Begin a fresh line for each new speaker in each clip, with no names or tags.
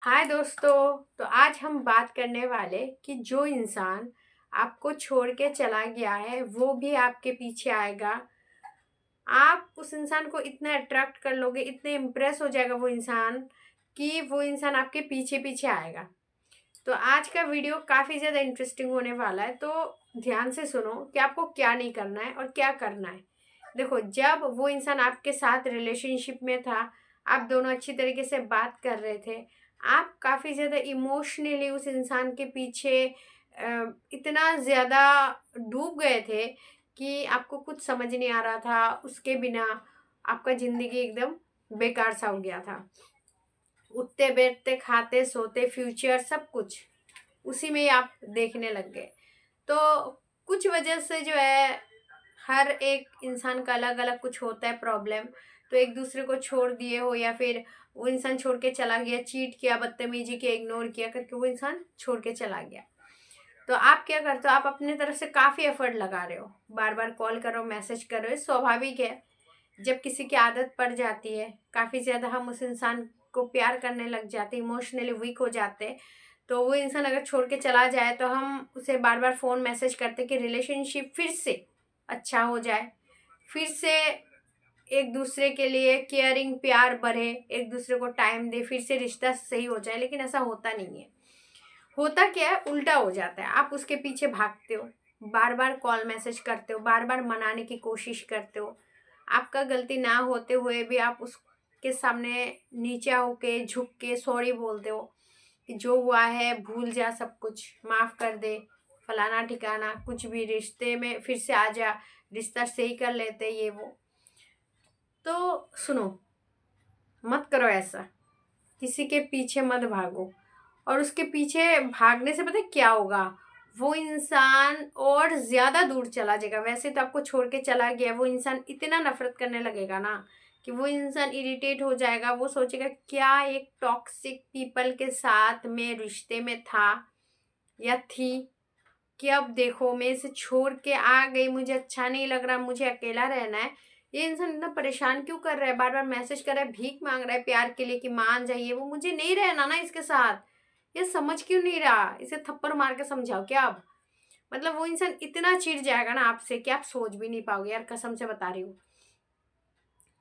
हाय दोस्तों। तो आज हम बात करने वाले कि जो इंसान आपको छोड़ के चला गया है वो भी आपके पीछे आएगा। आप उस इंसान को इतना अट्रैक्ट कर लोगे, इतने इम्प्रेस हो जाएगा वो इंसान कि वो इंसान आपके पीछे पीछे आएगा। तो आज का वीडियो काफ़ी ज़्यादा इंटरेस्टिंग होने वाला है, तो ध्यान से सुनो कि आपको क्या नहीं करना है और क्या करना है। देखो, जब वो इंसान आपके साथ रिलेशनशिप में था, आप दोनों अच्छी तरीके से बात कर रहे थे, आप काफ़ी ज़्यादा इमोशनली उस इंसान के पीछे इतना ज़्यादा डूब गए थे कि आपको कुछ समझ नहीं आ रहा था। उसके बिना आपका ज़िंदगी एकदम बेकार सा हो गया था। उठते बैठते खाते सोते फ्यूचर सब कुछ उसी में ही आप देखने लग गए। तो कुछ वजह से जो है, हर एक इंसान का अलग अलग कुछ होता है प्रॉब्लम। तो एक दूसरे को छोड़ दिए हो या फिर वो इंसान छोड़ के चला गया, चीट किया, बदतमीजी किया, इग्नोर किया करके वो इंसान छोड़ के चला गया। तो आप क्या करते हो, आप अपनी तरफ से काफ़ी एफर्ट लगा रहे हो, बार बार कॉल करो, मैसेज करो, ये स्वाभाविक है। जब किसी की आदत पड़ जाती है, काफ़ी ज़्यादा हम उस इंसान को प्यार करने लग जाते, इमोशनली वीक हो जाते, तो वो इंसान अगर छोड़ के चला जाए तो हम उसे बार बार फ़ोन मैसेज करते कि रिलेशनशिप फिर से अच्छा हो जाए, फिर से एक दूसरे के लिए केयरिंग प्यार बढ़े, एक दूसरे को टाइम दे, फिर से रिश्ता सही हो जाए। लेकिन ऐसा होता नहीं है। होता क्या है, उल्टा हो जाता है। आप उसके पीछे भागते हो, बार बार कॉल मैसेज करते हो, बार बार मनाने की कोशिश करते हो। आपका गलती ना होते हुए भी आप उसके सामने नीचा होके झुक के सॉरी बोलते हो कि जो हुआ है भूल जा, सब कुछ माफ़ कर दे, फलाना ठिकाना, कुछ भी रिश्ते में फिर से आ जा, रिश्ता सही कर लेते, ये वो। तो सुनो, मत करो ऐसा, किसी के पीछे मत भागो। और उसके पीछे भागने से पता है क्या होगा, वो इंसान और ज़्यादा दूर चला जाएगा। वैसे तो आपको छोड़ के चला गया, वो इंसान इतना नफरत करने लगेगा ना कि वो इंसान इरिटेट हो जाएगा। वो सोचेगा क्या एक टॉक्सिक पीपल के साथ में रिश्ते में था या थी, कि अब देखो मैं इसे छोड़ के आ गई, मुझे अच्छा नहीं लग रहा, मुझे अकेला रहना है। ये इंसान इतना परेशान क्यों कर रहा है, बार बार मैसेज कर रहा है, भीख मांग रहा है प्यार के लिए कि मान जाइए, वो मुझे नहीं रहना ना इसके साथ। ये समझ क्यों नहीं रहा, इसे थप्पड़ मार के समझाओ क्या अब। मतलब वो इंसान इतना चिढ़ जाएगा ना आपसे कि आप सोच भी नहीं पाओगे यार, कसम से बता रही हूँ।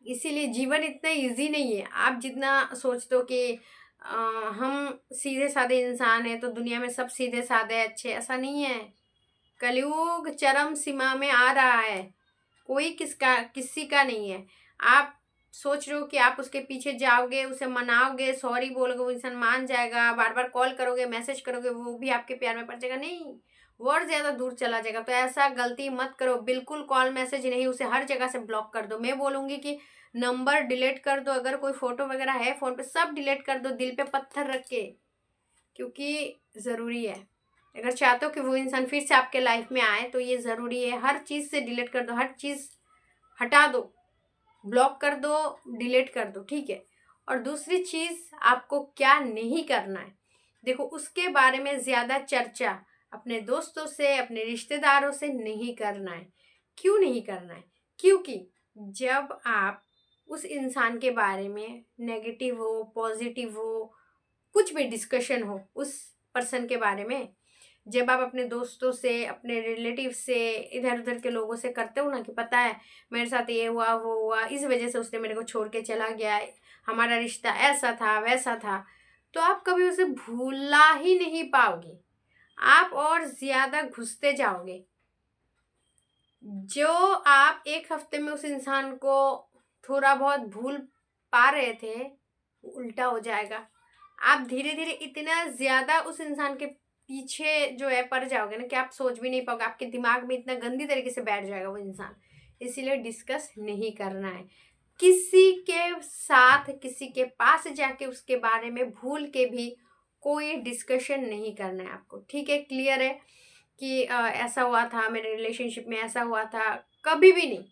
इसीलिए जीवन इतना इजी नहीं है। आप जितना सोचते हो कि हम सीधे साधे इंसान हैं तो दुनिया में सब सीधे साधे अच्छे, ऐसा नहीं है। कलयुग चरम सीमा में आ रहा है, कोई किसका किसी का नहीं है। आप सोच रहे हो कि आप उसके पीछे जाओगे, उसे मनाओगे, सॉरी बोलोगे, वो इंसान मान जाएगा, बार बार कॉल करोगे, मैसेज करोगे, वो भी आपके प्यार में पड़ जाएगा, नहीं, वो और ज़्यादा दूर चला जाएगा। तो ऐसा गलती मत करो, बिल्कुल कॉल मैसेज नहीं, उसे हर जगह से ब्लॉक कर दो। मैं बोलूँगी कि नंबर डिलीट कर दो, अगर कोई फ़ोटो वगैरह है फ़ोन पे सब डिलीट कर दो, दिल पे पत्थर रख के, क्योंकि ज़रूरी है। अगर चाहते हो कि वो इंसान फिर से आपके लाइफ में आए तो ये ज़रूरी है। हर चीज़ से डिलीट कर दो, हर चीज़ हटा दो, ब्लॉक कर दो, डिलीट कर दो, ठीक है। और दूसरी चीज़ आपको क्या नहीं करना है, देखो उसके बारे में ज़्यादा चर्चा अपने दोस्तों से, अपने रिश्तेदारों से नहीं करना है। क्यों नहीं करना है, क्योंकि जब आप उस इंसान के बारे में नेगेटिव हो, पॉजिटिव हो, कुछ भी डिस्कशन हो उस पर्सन के बारे में, जब आप अपने दोस्तों से, अपने रिलेटिव से, इधर उधर के लोगों से करते हो ना कि पता है मेरे साथ ये हुआ, वो हुआ, इस वजह से उसने मेरे को छोड़ के चला गया है, हमारा रिश्ता ऐसा था वैसा था, तो आप कभी उसे भूला ही नहीं पाओगे। आप और ज़्यादा घुसते जाओगे। जो आप एक हफ्ते में उस इंसान को थोड़ा बहुत भूल पा रहे थे, वो उल्टा हो जाएगा। आप धीरे धीरे इतना ज़्यादा उस इंसान के पीछे जो है पड़ जाओगे ना कि आप सोच भी नहीं पाओगे, आपके दिमाग में इतना गंदी तरीके से बैठ जाएगा वो इंसान। इसीलिए डिस्कस नहीं करना है किसी के साथ, किसी के पास जाके उसके बारे में भूल के भी कोई डिस्कशन नहीं करना है आपको, ठीक है। क्लियर है कि ऐसा हुआ था मेरे रिलेशनशिप में, ऐसा हुआ था, कभी भी नहीं,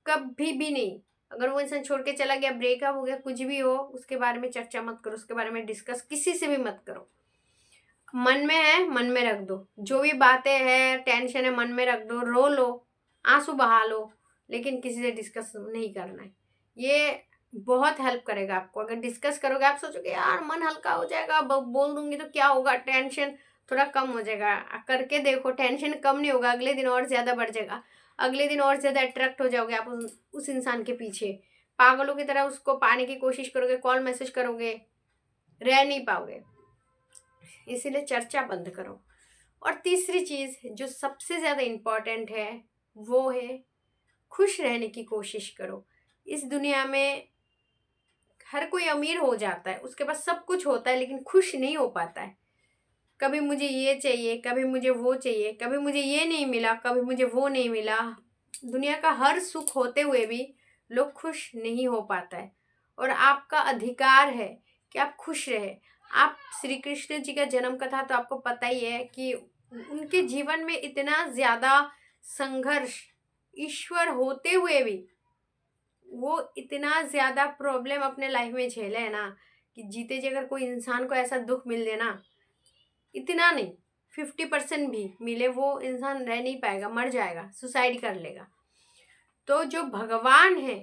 कभी भी नहीं। अगर वो इंसान छोड़ के चला गया, ब्रेकअप हो गया, कुछ भी हो, उसके बारे में चर्चा मत करो, उसके बारे में डिस्कस किसी से भी मत करो। मन में है मन में रख दो, जो भी बातें हैं, टेंशन है, मन में रख दो, रो लो, आंसू बहा लो, लेकिन किसी से डिस्कस नहीं करना है। ये बहुत हेल्प करेगा आपको। अगर डिस्कस करोगे, आप सोचोगे यार मन हल्का हो जाएगा, बोल दूंगी तो क्या होगा, टेंशन थोड़ा कम हो जाएगा। करके देखो, टेंशन कम नहीं होगा, अगले दिन और ज़्यादा बढ़ जाएगा, अगले दिन और ज़्यादा अट्रैक्ट हो जाओगे आप उस इंसान के पीछे, पागलों की तरह उसको पाने की कोशिश करोगे, कॉल मैसेज करोगे, रह नहीं पाओगे। इसीलिए चर्चा बंद करो। और तीसरी चीज़ जो सबसे ज़्यादा इम्पॉर्टेंट है वो है खुश रहने की कोशिश करो। इस दुनिया में हर कोई अमीर हो जाता है, उसके पास सब कुछ होता है, लेकिन खुश नहीं हो पाता है। कभी मुझे ये चाहिए, कभी मुझे वो चाहिए, कभी मुझे ये नहीं मिला, कभी मुझे वो नहीं मिला। दुनिया का हर सुख होते हुए भी लोग खुश नहीं हो पाता है। और आपका अधिकार है कि आप खुश रहे। आप श्री कृष्ण जी का जन्म कथा तो आपको पता ही है कि उनके जीवन में इतना ज़्यादा संघर्ष, ईश्वर होते हुए भी वो इतना ज़्यादा प्रॉब्लम अपने लाइफ में झेले है ना, कि जीते जी अगर कोई इंसान को ऐसा दुख मिल जाए ना, इतना नहीं 50% भी मिले, वो इंसान रह नहीं पाएगा, मर जाएगा, सुसाइड कर लेगा। तो जो भगवान है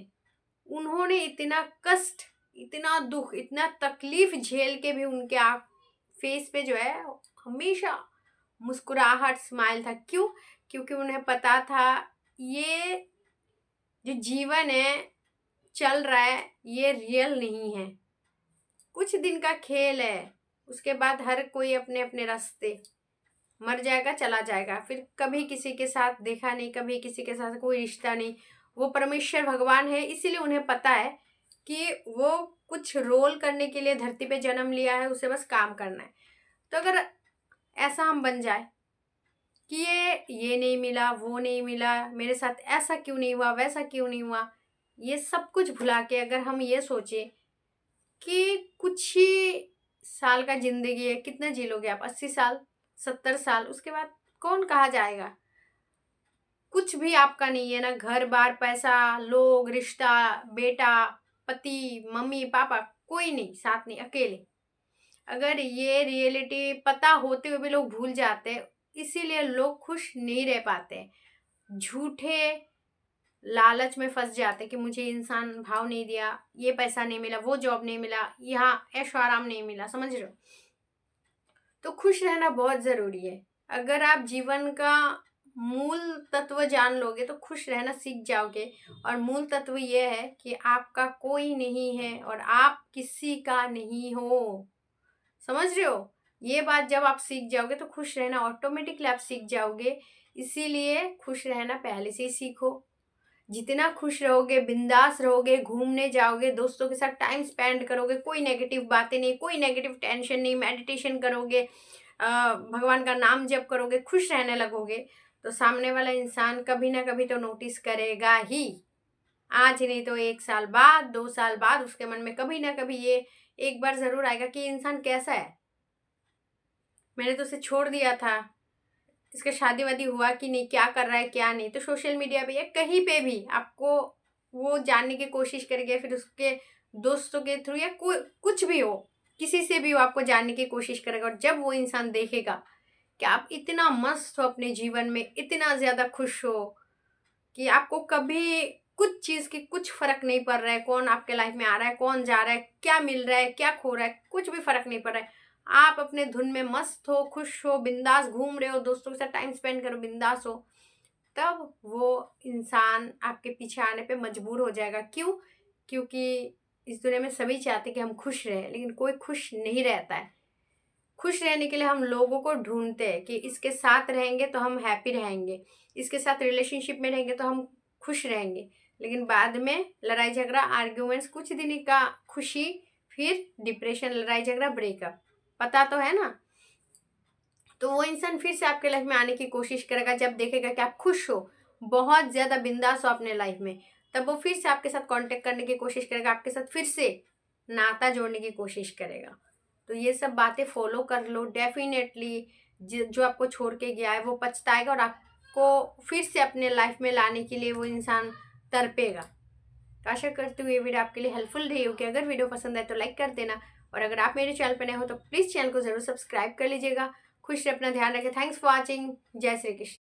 उन्होंने इतना कष्ट, इतना दुख, इतना तकलीफ झेल के भी उनके आँख फेस पे जो है हमेशा मुस्कुराहट, स्माइल था। क्यों? क्योंकि उन्हें पता था ये जो जीवन है चल रहा है ये रियल नहीं है, कुछ दिन का खेल है, उसके बाद हर कोई अपने अपने रास्ते, मर जाएगा, चला जाएगा, फिर कभी किसी के साथ देखा नहीं, कभी किसी के साथ कोई रिश्ता नहीं। वो परमेश्वर भगवान है, इसीलिए उन्हें पता है कि वो कुछ रोल करने के लिए धरती पे जन्म लिया है, उसे बस काम करना है। तो अगर ऐसा हम बन जाए कि ये नहीं मिला, वो नहीं मिला, मेरे साथ ऐसा क्यों नहीं हुआ, वैसा क्यों नहीं हुआ, ये सब कुछ भुला के अगर हम ये सोचे कि कुछ ही साल का जिंदगी है, कितना जी लोगे आप, 80 साल, 70 साल, उसके बाद कौन कहाँ जाएगा, कुछ भी आपका नहीं है ना, घर बार, पैसा, लोग, रिश्ता, बेटा, पति, मम्मी पापा, कोई नहीं साथ, नहीं, अकेले। अगर ये रियलिटी पता होते हुए भी लोग भूल जाते हैं, इसीलिए लोग खुश नहीं रह पाते, झूठे लालच में फंस जाते कि मुझे इंसान भाव नहीं दिया, ये पैसा नहीं मिला, वो जॉब नहीं मिला, यहाँ ऐशो आराम नहीं मिला, समझ रहे हो। तो खुश रहना बहुत ज़रूरी है। अगर आप जीवन का मूल तत्व जान लोगे तो खुश रहना सीख जाओगे। और मूल तत्व ये है कि आपका कोई नहीं है और आप किसी का नहीं हो, समझ रहे हो। ये बात जब आप सीख जाओगे तो खुश रहना ऑटोमेटिकली आप सीख जाओगे। इसीलिए खुश रहना पहले से ही सीखो। जितना खुश रहोगे, बिंदास रहोगे, घूमने जाओगे, दोस्तों के साथ टाइम स्पेंड करोगे, कोई नेगेटिव बातें नहीं, कोई नेगेटिव टेंशन नहीं, मेडिटेशन करोगे, भगवान का नाम जप करोगे, खुश रहने लगोगे, तो सामने वाला इंसान कभी ना कभी तो नोटिस करेगा ही। आज नहीं तो 1 साल बाद, 2 साल बाद उसके मन में कभी ना कभी ये एक बार ज़रूर आएगा कि इंसान कैसा है, मैंने तो उसे छोड़ दिया था, इसका शादी वादी हुआ कि नहीं, क्या कर रहा है क्या नहीं। तो सोशल मीडिया पे या कहीं पे भी आपको वो जानने की कोशिश करेंगे, फिर उसके दोस्तों के थ्रू या कुछ भी हो, किसी से भी हो, आपको जानने की कोशिश करेगा। और जब वो इंसान देखेगा कि आप इतना मस्त हो अपने जीवन में, इतना ज़्यादा खुश हो कि आपको कभी कुछ चीज़ की कुछ फ़र्क नहीं पड़ रहा है, कौन आपके लाइफ में आ रहा है, कौन जा रहा है, क्या मिल रहा है, क्या खो रहा है, कुछ भी फ़र्क नहीं पड़ रहा है, आप अपने धुन में मस्त हो, खुश हो, बिंदास घूम रहे हो, दोस्तों के साथ टाइम स्पेंड करो, बिंदास हो, तब वो इंसान आपके पीछे आने पे मजबूर हो जाएगा। क्यों? क्योंकि इस दुनिया में सभी चाहते कि हम खुश रहें, लेकिन कोई खुश नहीं रहता है। खुश रहने के लिए हम लोगों को ढूंढते हैं कि इसके साथ रहेंगे तो हम हैप्पी रहेंगे, इसके साथ रिलेशनशिप में रहेंगे तो हम खुश रहेंगे, लेकिन बाद में लड़ाई झगड़ा, आर्ग्यूमेंट्स, कुछ दिन का खुशी, फिर डिप्रेशन, लड़ाई झगड़ा, ब्रेकअप, पता तो है ना। तो वो इंसान फिर से आपके लाइफ में आने की कोशिश करेगा जब देखेगा कि आप खुश हो, बहुत ज़्यादा बिंदास हो अपने लाइफ में, तब वो फिर से आपके साथ कांटेक्ट करने की कोशिश करेगा, आपके साथ फिर से नाता जोड़ने की कोशिश करेगा। तो ये सब बातें फॉलो कर लो, डेफिनेटली जो आपको छोड़ के गया है वो पछताएगा और आपको फिर से अपने लाइफ में लाने के लिए वो इंसान तड़पेगा। तो आशा करती हूँ ये वीडियो आपके लिए हेल्पफुल रही होगी। अगर वीडियो पसंद आए तो लाइक कर देना, और अगर आप मेरे चैनल पर नए हो तो प्लीज़ चैनल को ज़रूर सब्सक्राइब कर लीजिएगा। खुश रहे, अपना ध्यान रखें। Thanks for watching. जय श्री कृष्ण।